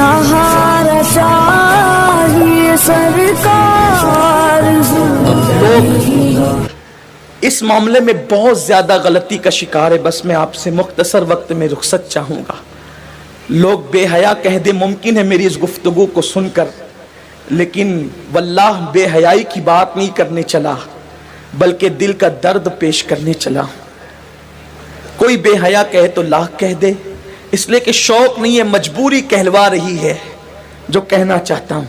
सहारा चाहिए सरकार। लोग इस मामले में बहुत ज्यादा गलती का शिकार है। बस मैं आपसे मुख्तसर वक्त में रुखसत चाहूंगा। लोग बेहया कह दे, मुमकिन है मेरी इस गुफ्तगू को सुनकर, लेकिन वल्लाह बेहयाई की बात नहीं करने चला, बल्कि दिल का दर्द पेश करने चला। कोई बेहया कहे तो लाख कह दे, इसलिए कि शौक नहीं है, मजबूरी कहलवा रही है। जो कहना चाहता हूं,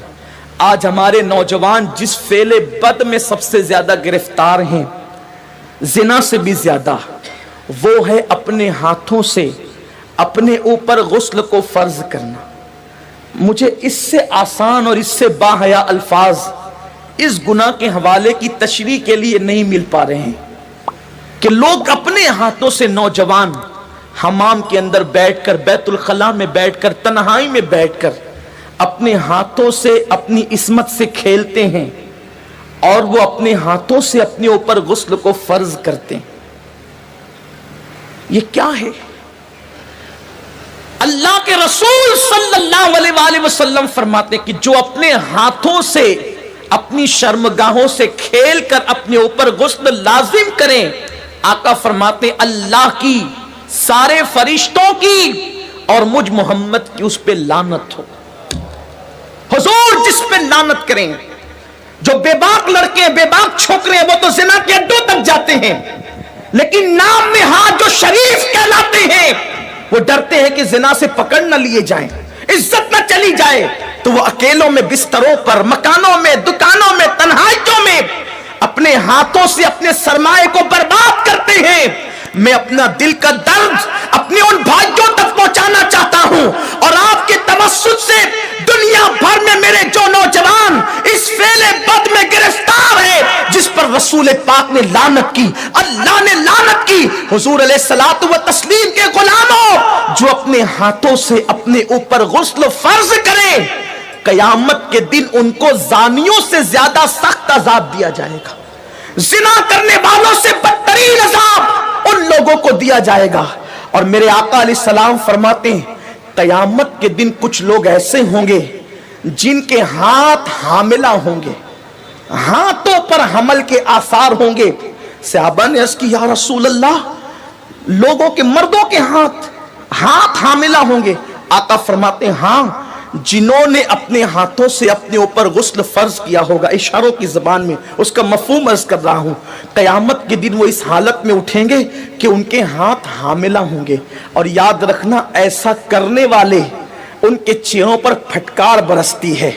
आज हमारे नौजवान जिस फेले बद में सबसे ज्यादा गिरफ्तार हैं, जिना से भी ज्यादा, वो है अपने हाथों से अपने ऊपर गुस्ल को फर्ज करना। मुझे इससे आसान और इससे बाहया अल्फाज इस गुनाह के हवाले की तशरीह के लिए नहीं मिल पा रहे हैं कि लोग अपने हाथों से, नौजवान हमाम के अंदर बैठकर, बैतुल खला में बैठकर, तन्हाई में बैठकर अपने हाथों से अपनी इस्मत से खेलते हैं और वो अपने हाथों से अपने ऊपर गुस्ल को फर्ज करते हैं। ये क्या है? अल्लाह के रसूल सल्लल्लाहु अलैहि वसल्लम फरमाते कि जो अपने हाथों से अपनी शर्मगाहों से खेल कर अपने ऊपर गुस्ल लाजिम करें, आका फरमाते अल्लाह की, सारे फरिश्तों की और मुझ मोहम्मद की उस पे लानत हो। हुजूर जिस पे लानत करें, जो बेबाक लड़के, बेबाक छोकरे, वो तो जिना के अड्डों तक जाते हैं, लेकिन नाम में हाथ जो शरीफ कहलाते हैं, वो डरते हैं कि जिना से पकड़ न लिए जाएं, इज्जत न चली जाए, तो वो अकेलों में, बिस्तरों पर, मकानों में, दुकानों में, तन्हाइयों में अपने हाथों से अपने सरमाए को बर्बाद करते हैं। मैं अपना दिल का दर्द अपने उन भाइयों तक पहुंचाना चाहता हूं और आपके तवस्सुत से दुनिया भर में मेरे जो नौजवान इस फेले बद में गिरफ्तार है, जिस पर रसूल पाक ने लानत की, अल्लाह ने लानत की, हुजूर अलैहिस्सलातु व तस्लीम के गुलामों, जो अपने हाथों से अपने ऊपर गुस्ल फर्ज करें, कयामत के दिन उनको जानियों से ज्यादा सख्त अजाब दिया जाएगा। जिना करने वालों से बदतरीन अजाब उन लोगों को दिया जाएगा। और मेरे आका अलैहिस्सलाम फरमाते हैं, कयामत के दिन कुछ लोग ऐसे होंगे जिनके हाथ हामिला होंगे, हाथों पर हमल के आसार होंगे। सहाबा ने अर्ज़ की, या रसूल अल्लाह, लोगों के, मर्दों के हाथ हामिला होंगे? आका फरमाते हैं, हाँ, जिन्होंने अपने हाथों से अपने ऊपर गुस्ल फर्ज किया होगा। इशारों की जबान में उसका मफहूम अर्ज कर रहा हूं। कयामत के दिन वो इस हालत में उठेंगे कि उनके हाथ हामिला होंगे। और याद रखना, ऐसा करने वाले, उनके चेहरों पर फटकार बरसती है,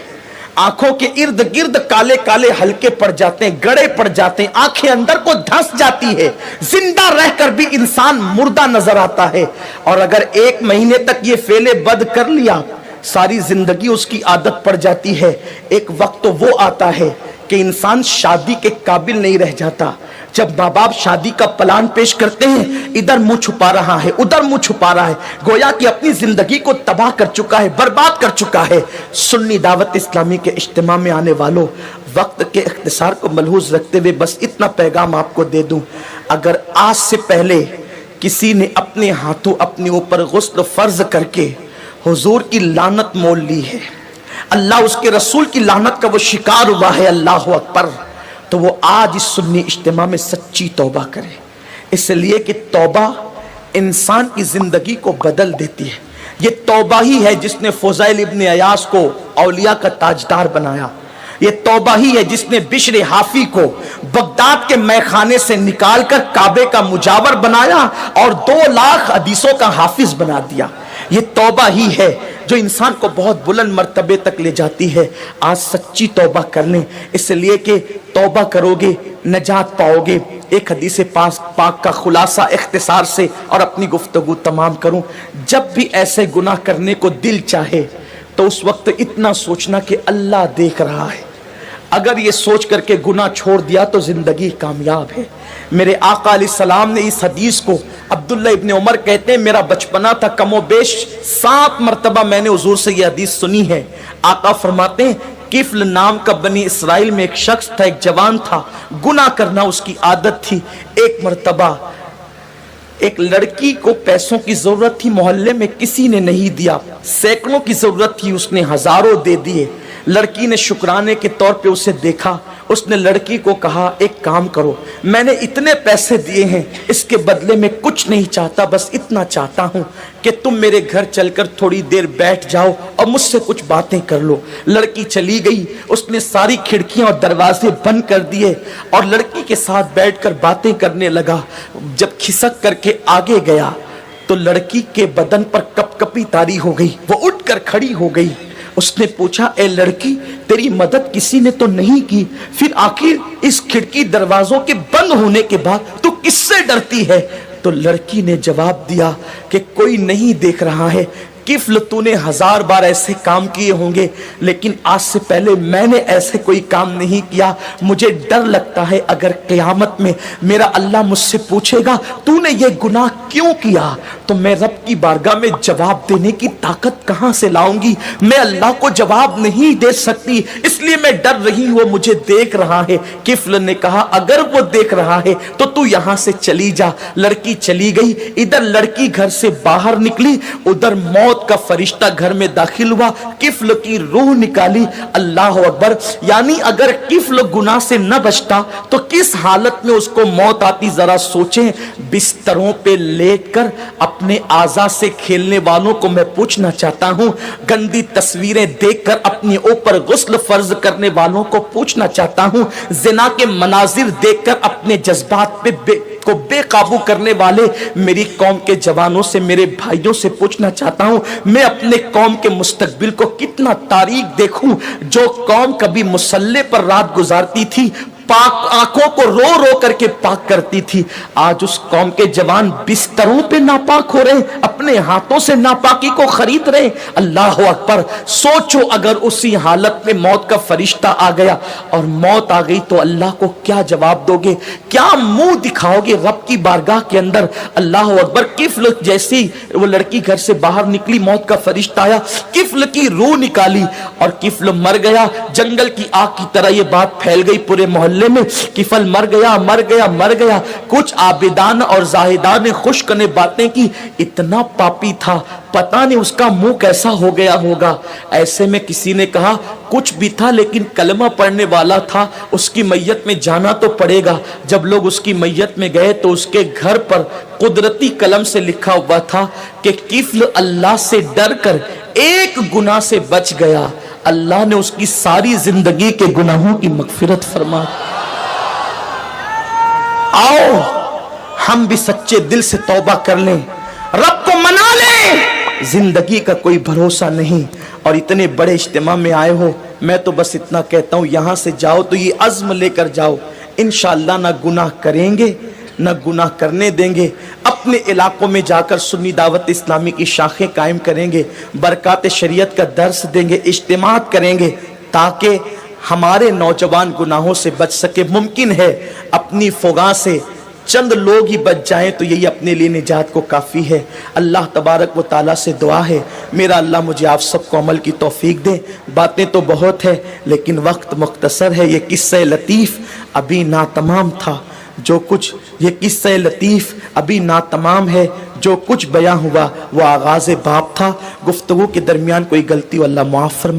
आंखों के इर्द गिर्द काले काले हल्के पड़ जाते हैं, गड़े पड़ जाते हैं, आंखें अंदर को धंस जाती है, जिंदा रहकर भी इंसान मुर्दा नजर आता है। और अगर 1 महीने तक ये फेले बद कर लिया, सारी जिंदगी उसकी आदत पड़ जाती है। एक वक्त तो वो आता है कि इंसान शादी के काबिल नहीं रह जाता। जब माँ बाप शादी का प्लान पेश करते हैं, इधर मुंह छुपा रहा है, उधर मुंह छुपा रहा है, गोया कि अपनी जिंदगी को तबाह कर चुका है, बर्बाद कर चुका है। सुन्नी दावत इस्लामी के इज्तिमा में आने वालों, वक्त के इख्तिसार को मलहूज रखते हुए बस इतना पैगाम आपको दे दूं, अगर आज से पहले किसी ने अपने हाथों अपने ऊपर गुस्ल फर्ज करके हुजूर की लानत मोल ली है, अल्लाह उसके रसूल की लानत का वो शिकार हुआ है, अल्लाह अकबर, तो वो आज इस सुन्नी इज्तिमा में सच्ची तौबा करे। इसलिए कि तौबा इंसान की जिंदगी को बदल देती है। ये तौबा ही है जिसने फुज़ैल इब्न अयास को औलिया का ताजदार बनाया। ये तौबा ही है जिसने बिश्र हाफी को बगदाद के मैखाने से निकालकर काबे का मुजावर बनाया और 2 लाख हदीसों का हाफिज बना दिया। ये तौबा ही है जो इंसान को बहुत बुलंद मर्तबे तक ले जाती है। आज सच्ची तौबा कर लें, इसलिए कि तौबा करोगे नजात पाओगे। एक हदीस पाक का खुलासा इख्तिसार से और अपनी गुफ्तगू तमाम करूं, जब भी ऐसे गुनाह करने को दिल चाहे तो उस वक्त इतना सोचना कि अल्लाह देख रहा है। अगर ये सोच करके गुनाह छोड़ दिया तो जिंदगी कामयाब है। मेरे आका अलैहिस्सलाम ने इस हदीस को, अब्दुल्ला इब्न उमर कहते हैं, मेरा बचपना था, कमोबेश 7 मरतबा मैंने हुजूर से यह हदीस सुनी है। आका फरमाते हैं, किफ्ल नाम का बनी इसराइल में एक शख्स था, एक जवान था, गुनाह करना उसकी आदत थी। एक मरतबा ایک لڑکی کو پیسوں کی ضرورت تھی, محلے میں کسی نے نہیں دیا, سینکڑوں کی ضرورت تھی, اس نے ہزاروں دے دیے. لڑکی نے شکرانے کے طور پہ اسے دیکھا, اس نے لڑکی کو کہا ایک کام کرو, میں نے اتنے پیسے دیے ہیں, اس کے بدلے میں کچھ نہیں چاہتا, بس اتنا چاہتا ہوں کہ تم میرے گھر چل کر تھوڑی دیر بیٹھ جاؤ اور مجھ سے کچھ باتیں کر لو. لڑکی چلی گئی, اس نے ساری کھڑکیاں اور دروازے بند کر دیے اور لڑکی کے ساتھ بیٹھ کر باتیں کرنے لگا. جب کھسک کر کے آگے گیا تو لڑکی کے بدن پر کپ کپی طاری ہو گئی, وہ اٹھ کر کھڑی ہو گئی. اس نے پوچھا اے لڑکی, تیری مدد کسی نے تو نہیں کی, پھر آخر اس کھڑکی دروازوں کے بند ہونے کے بعد تو کس سے ڈرتی ہے؟ تو لڑکی نے جواب دیا کہ کوئی نہیں دیکھ رہا ہے. کفل تو نے 1000 بار ایسے کام کیے ہوں گے, لیکن آج سے پہلے میں نے ایسے کوئی کام نہیں کیا. مجھے ڈر لگتا ہے اگر قیامت میں میرا اللہ مجھ سے پوچھے گا تو نے یہ گناہ کیوں کیا, تو میں رب کی بارگاہ میں جواب دینے کی طاقت کہاں سے لاؤں گی؟ میں اللہ کو جواب نہیں دے سکتی, اس لیے میں ڈر رہی ہوں, وہ مجھے دیکھ رہا ہے. کفل نے کہا اگر وہ دیکھ رہا ہے تو یہاں سے چلی جا. لڑکی چلی گئی. ادھر لڑکی گھر سے باہر نکلی, ادھر موت کا فرشتہ گھر میں داخل ہوا, کفل کی روح نکالی. اللہ اکبر. یعنی اگر کفل گناہ سے نہ بچتا تو کس حالت میں اس کو موت آتی, ذرا سوچیں. بستروں پہ لیٹ کر اپنے اعضاء سے کھیلنے والوں کو میں پوچھنا چاہتا ہوں, گندی تصویریں دیکھ کر اپنے اوپر غسل فرض کرنے والوں کو پوچھنا چاہتا ہوں, زنا کے مناظر دیکھ کر اپنے جذبات پہ بے قابو کرنے والے میری قوم کے جوانوں سے, میرے بھائیوں سے پوچھنا چاہتا ہوں, میں اپنے قوم کے مستقبل کو کتنا تاریک دیکھوں. جو قوم کبھی مصلی پر رات گزارتی تھی, پاک آنکھوں کو رو رو کر کے پاک کرتی تھی, آج اس قوم کے جوان بستروں پہ ناپاک ہو رہے ہیں, اپنے ہاتھوں سے ناپاکی کو خرید رہے ہیں. اللہ اکبر. سوچو اگر اسی حالت میں موت کا فرشتہ آ گیا اور موت آ گئی تو اللہ کو کیا جواب دو گے, کیا منہ دکھاؤ گے رب کی بارگاہ کے اندر؟ اللہ اکبر. کفل جیسی وہ لڑکی گھر سے باہر نکلی, موت کا فرشتہ آیا, کفل کی روح نکالی اور کفل مر گیا. جنگل کی آگ کی طرح یہ بات پھیل گئی پورے محلے میں, کفل مر گیا مر گیا مر گیا. کچھ عابدان اور زاہدان نے خشک نے باتیں کی, اتنا پاپی تھا, پتہ نہیں اس کا منہ کیسا ہو گیا ہوگا. ایسے میں کسی نے کہا کچھ بھی تھا لیکن کلمہ پڑھنے والا تھا, اس کی میت میں جانا تو پڑے گا. جب لوگ اس کی میت میں گئے تو اس کے گھر پر قدرتی قلم سے لکھا ہوا تھا کہ کفل اللہ سے ڈر کر ایک گناہ سے بچ گیا, اللہ نے اس کی ساری زندگی کے گناہوں کی مغفرت فرما. آؤ ہم بھی سچے دل سے توبہ کر لیں, رب کو منا لیں. زندگی کا کوئی بھروسہ نہیں, اور اتنے بڑے اجتماع میں آئے ہو, میں تو بس اتنا کہتا ہوں یہاں سے جاؤ تو یہ عزم لے کر جاؤ, انشاءاللہ نہ گناہ کریں گے نہ گناہ کرنے دیں گے. اپنے علاقوں میں جا کر سنی دعوت اسلامی کی شاخیں قائم کریں گے, برکات شریعت کا درس دیں گے, اجتماعات کریں گے تاکہ ہمارے نوجوان گناہوں سے بچ سکے. ممکن ہے اپنی فغاں سے چند لوگ ہی بچ جائیں تو یہی اپنے لیے نجات کو کافی ہے. اللہ تبارک و تعالیٰ سے دعا ہے میرا اللہ مجھے آپ سب کو عمل کی توفیق دے. باتیں تو بہت ہے لیکن وقت مختصر ہے. یہ قصہ لطیف ابھی ناتمام تھا, جو کچھ یہ قصہ لطیف ابھی ناتمام ہے, جو کچھ بیان ہوا وہ آغاز باب تھا. گفتگو کے درمیان کوئی غلطی اللہ معاف فرمائے.